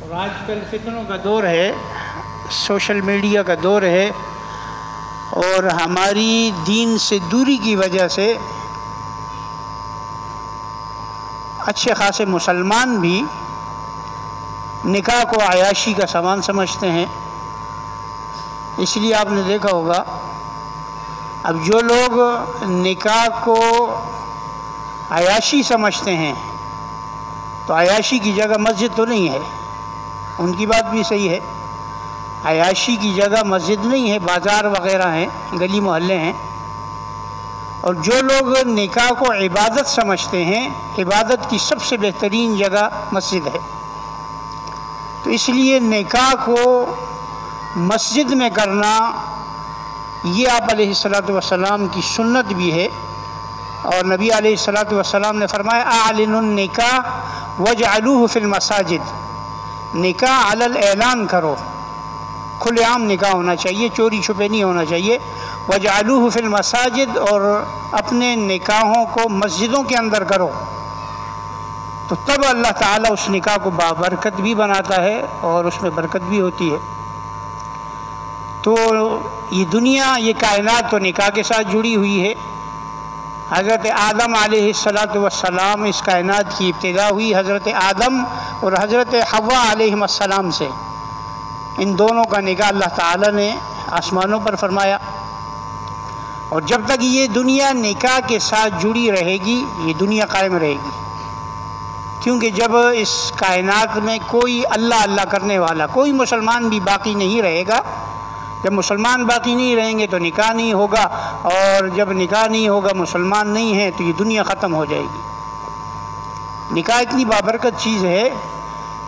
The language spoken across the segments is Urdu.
اور آج کل فتنوں کا دور ہے، سوشل میڈیا کا دور ہے، اور ہماری دین سے دوری کی وجہ سے اچھے خاصے مسلمان بھی نکاح کو عیاشی کا سامان سمجھتے ہیں۔ اس لیے آپ نے دیکھا ہوگا اب جو لوگ نکاح کو عیاشی سمجھتے ہیں تو عیاشی کی جگہ مسجد تو نہیں ہے، ان کی بات بھی صحیح ہے، عیاشی کی جگہ مسجد نہیں ہے، بازار وغیرہ ہیں، گلی محلے ہیں۔ اور جو لوگ نکاح کو عبادت سمجھتے ہیں، عبادت کی سب سے بہترین جگہ مسجد ہے۔ تو اس لیے نکاح کو مسجد میں کرنا یہ آپ علیہ السلام کی سنت بھی ہے، اور نبی علیہ السلام نے فرمایا اعلنوا النکاح واجعلوه فی المساجد، نکاح علی الاعلان کرو، کھلے عام نکاح ہونا چاہیے، چوری چھپے نہیں ہونا چاہیے۔ وَجْعَلُوهُ فِي الْمَسَاجِدِ، اور اپنے نکاحوں کو مسجدوں کے اندر کرو، تو تب اللہ تعالیٰ اس نکاح کو بابرکت بھی بناتا ہے اور اس میں برکت بھی ہوتی ہے۔ تو یہ دنیا، یہ کائنات تو نکاح کے ساتھ جڑی ہوئی ہے۔ حضرت آدم علیہ السلام، اس کائنات کی ابتدا ہوئی حضرت آدم اور حضرت حوا علیہ السلام سے۔ ان دونوں کا نکاح اللہ تعالیٰ نے آسمانوں پر فرمایا، اور جب تک یہ دنیا نکاح کے ساتھ جڑی رہے گی یہ دنیا قائم رہے گی، کیونکہ جب اس کائنات میں کوئی اللہ اللہ کرنے والا، کوئی مسلمان بھی باقی نہیں رہے گا، جب مسلمان باقی نہیں رہیں گے تو نکاح نہیں ہوگا، اور جب نکاح نہیں ہوگا، مسلمان نہیں ہیں، تو یہ دنیا ختم ہو جائے گی۔ نکاح اتنی بابرکت چیز ہے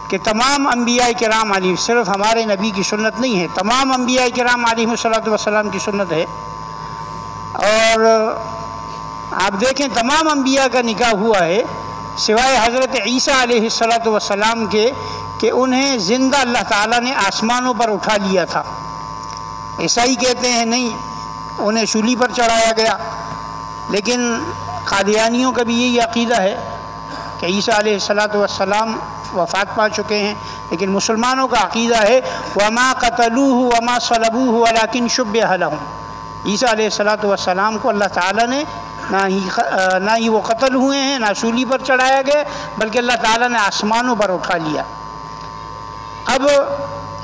کہ تمام انبیاء کرام علیہ، صرف ہمارے نبی کی سنت نہیں ہے، تمام انبیاء کرام علیہ السلام کی سنت ہے۔ اور آپ دیکھیں تمام انبیاء کا نکاح ہوا ہے سوائے حضرت عیسیٰ علیہ السلام کے، کہ انہیں زندہ اللہ تعالیٰ نے آسمانوں پر اٹھا لیا تھا۔ عیسائی کہتے ہیں نہیں، انہیں سولی پر چڑھایا گیا، لیکن قادیانیوں کا بھی یہی عقیدہ ہے کہ عیسیٰ علیہ السلام وفات پا چکے ہیں، لیکن مسلمانوں کا عقیدہ ہے وَمَا قَتَلُوهُ وَمَا صَلَبُوهُ وَلَكِنْ شُبِّهَ لَهُمْ، عیسیٰ علیہ السلام کو اللہ تعالیٰ نے نہ ہی وہ قتل ہوئے ہیں، نہ سولی پر چڑھایا گئے، بلکہ اللہ تعالیٰ نے آسمانوں پر اٹھا لیا۔ اب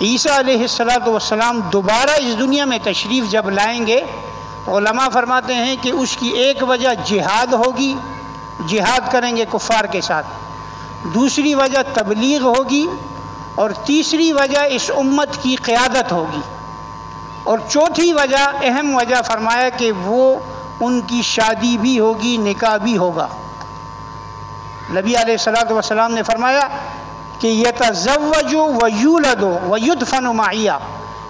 عیسیٰ علیہ السلام دوبارہ اس دنیا میں تشریف جب لائیں گے تو علماء فرماتے ہیں کہ اس کی ایک وجہ جہاد ہوگی، جہاد کریں گے کفار کے ساتھ، دوسری وجہ تبلیغ ہوگی، اور تیسری وجہ اس امت کی قیادت ہوگی، اور چوتھی وجہ، اہم وجہ فرمایا کہ وہ ان کی شادی بھی ہوگی، نکاح بھی ہوگا۔ نبی علیہ السلام نے فرمایا کہ یتزوج ویولد ویدفن معی،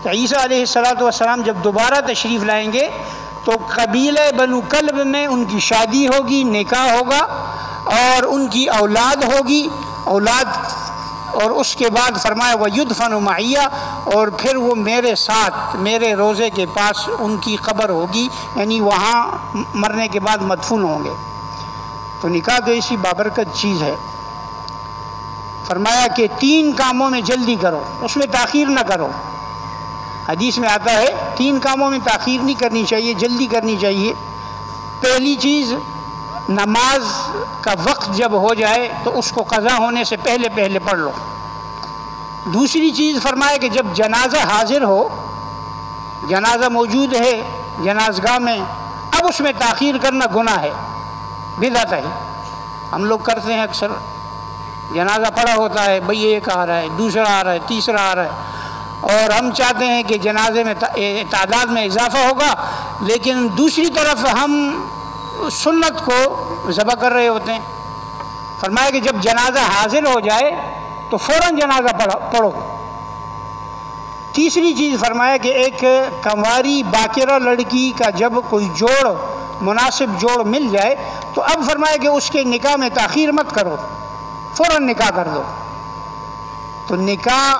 کہ عیسیٰ علیہ السلام جب دوبارہ تشریف لائیں گے تو قبیلہ بنو کلب میں ان کی شادی ہوگی، نکاح ہوگا، اور ان کی اولاد ہوگی، اور اس کے بعد فرمایا وَيُدْفَنُ مَعِيَّ، اور پھر وہ میرے ساتھ، میرے روضے کے پاس ان کی قبر ہوگی، یعنی وہاں مرنے کے بعد مدفون ہوں گے۔ تو نکاح تو ایسی بابرکت چیز ہے۔ فرمایا کہ 3 کاموں میں جلدی کرو، اس میں تاخیر نہ کرو۔ حدیث میں آتا ہے 3 کاموں میں تاخیر نہیں کرنی چاہیے، جلدی کرنی چاہیے۔ پہلی چیز، نماز کا وقت جب ہو جائے تو اس کو قضا ہونے سے پہلے پہلے پڑھ لو۔ دوسری چیز فرمایا کہ جب جنازہ حاضر ہو، جنازہ موجود ہے جنازگاہ میں، اب اس میں تاخیر کرنا گناہ ہے، بدعت ہے۔ ہم لوگ کرتے ہیں اکثر، جنازہ پڑا ہوتا ہے، بھئی ایک آ رہا ہے، دوسرا آ رہا ہے، تیسرا آ رہا ہے، اور ہم چاہتے ہیں کہ جنازے میں تعداد میں اضافہ ہوگا، لیکن دوسری طرف ہم سنت کو ذبح کر رہے ہوتے ہیں۔ فرمایا کہ جب جنازہ حاضر ہو جائے تو فوراً جنازہ پڑھو۔ تیسری چیز فرمایا کہ ایک کنواری باکرہ لڑکی کا جب کوئی جوڑ، مناسب جوڑ مل جائے تو اب فرمایا کہ اس کے نکاح میں تاخیر مت کرو، فوراً نکاح کر دو۔ تو نکاح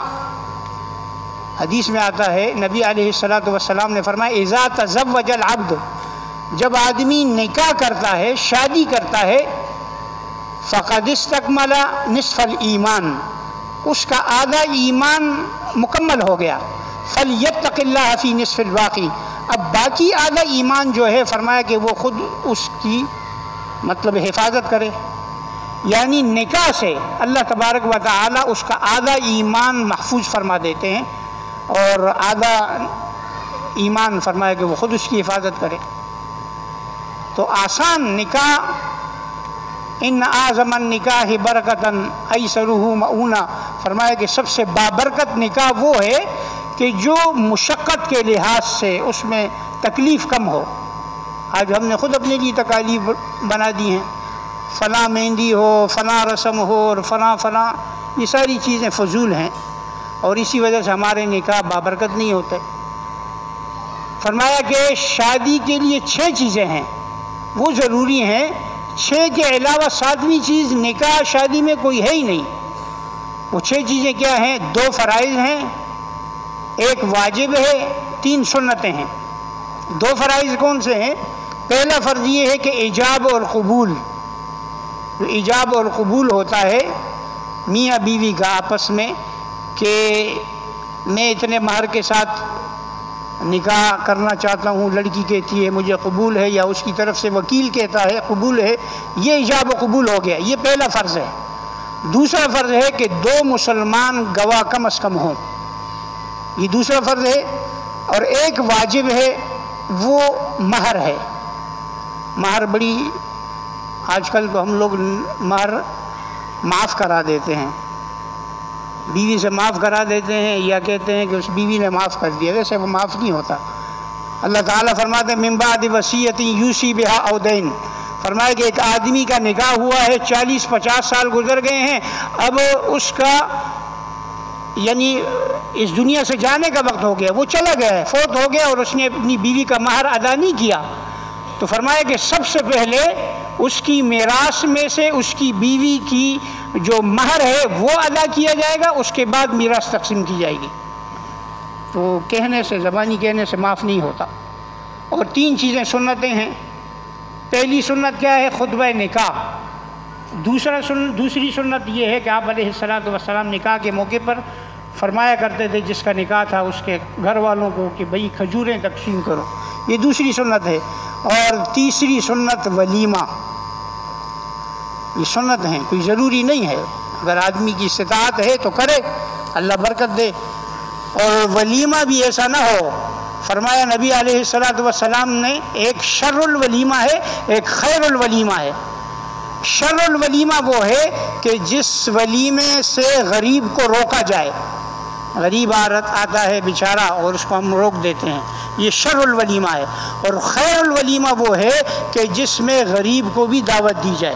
حدیث میں آتا ہے، نبی علیہ السلام نے فرمایا اذا تزوج العبد، جب آدمی نکاح کرتا ہے، شادی کرتا ہے، فقد استکمل نصف الایمان، اس کا آدھا ایمان مکمل ہو گیا. فَلْيَتَّقِ اللَّهَ فِي نِصْفِ الْبَاقِي. اب باقی آدھا ایمان جو ہے فرمایا کہ وہ خود اس کی مطلب حفاظت کرے. یعنی نکاح سے اللہ تبارک و تعالی اس کا آدھا ایمان محفوظ فرما دیتے ہیں اور آدھا ایمان فرمایا کہ وہ خود اس کی حفاظت کرے. تو آسان نکاح، ان اعظم النکاح برکتاً ایسرہ مؤونہ، فرمایا کہ سب سے بابرکت نکاح وہ ہے کہ جو مشقت کے لحاظ سے اس میں تکلیف کم ہو. آج ہم نے خود اپنے لیے تکالیف بنا دی ہیں، فلاں مہندی ہو، فلاں رسم ہو اور فلاں، یہ ساری چیزیں فضول ہیں اور اسی وجہ سے ہمارے نکاح بابرکت نہیں ہوتے. فرمایا کہ شادی کے لیے 6 چیزیں ہیں وہ ضروری ہیں. 6 کے علاوہ 7ویں چیز نکاح شادی میں کوئی ہے ہی نہیں. وہ 6 چیزیں کیا ہیں؟ 2 فرائض ہیں، 1 واجب ہے، 3 سنتیں ہیں. 2 فرائض کون سے ہیں؟ پہلا فرض یہ ہے کہ ایجاب اور قبول. جو ایجاب اور قبول ہوتا ہے میاں بیوی کا آپس میں کہ میں اتنے مہر کے ساتھ نکاح کرنا چاہتا ہوں، لڑکی کہتی ہے مجھے قبول ہے، یا اس کی طرف سے وکیل کہتا ہے قبول ہے، یہ ایجاب و قبول ہو گیا، یہ پہلا فرض ہے. دوسرا فرض ہے کہ 2 مسلمان گواہ کم از کم ہوں، یہ دوسرا فرض ہے. اور 1 واجب ہے، وہ مہر ہے. مہر بڑی آج کل تو ہم لوگ مہر معاف کرا دیتے ہیں، بیوی سے معاف کرا دیتے ہیں یا کہتے ہیں کہ اس بیوی نے معاف کر دیا، ویسے وہ معاف نہیں ہوتا. اللہ تعالیٰ فرماتے ہیں من بعد وصیۃ یوصی بہا او دین. فرمایا کہ ایک آدمی کا نکاح ہوا ہے، 40-50 سال گزر گئے ہیں، اب اس کا یعنی اس دنیا سے جانے کا وقت ہو گیا، وہ چلا گیا ہے، فوت ہو گیا اور اس نے اپنی بیوی کا مہر ادا نہیں کیا. تو فرمایا کہ سب سے پہلے اس کی میراث میں سے اس کی بیوی کی جو مہر ہے وہ ادا کیا جائے گا، اس کے بعد میراث تقسیم کی جائے گی. تو کہنے سے، زبانی کہنے سے معاف نہیں ہوتا. اور 3 چیزیں سنتیں ہیں. پہلی سنت کیا ہے؟ خطبہ نکاح. دوسری سنت یہ ہے کہ آپ علیہ الصلوۃ والسلام نکاح کے موقع پر فرمایا کرتے تھے جس کا نکاح تھا اس کے گھر والوں کو کہ بھئی کھجوریں تقسیم کرو، یہ دوسری سنت ہے. اور تیسری سنت ولیمہ. یہ سنت ہیں، کوئی ضروری نہیں ہے، اگر آدمی کی استطاعت ہے تو کرے، اللہ برکت دے. اور ولیمہ بھی ایسا نہ ہو، فرمایا نبی علیہ الصلوۃ والسلام نے ایک شر الولیمہ ہے، ایک خیر الولیمہ ہے. شر الولیمہ وہ ہے کہ جس ولیمے سے غریب کو روکا جائے. غریب آتا ہے بیچارہ اور اس کو ہم روک دیتے ہیں، یہ شر الولیمہ ہے. اور خیر الولیمہ وہ ہے کہ جس میں غریب کو بھی دعوت دی جائے.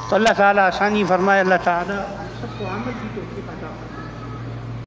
تو اللہ تعالیٰ آسانی فرمائے، اللہ تعالیٰ سب کو عمل کی توفیق عطا فرمائے.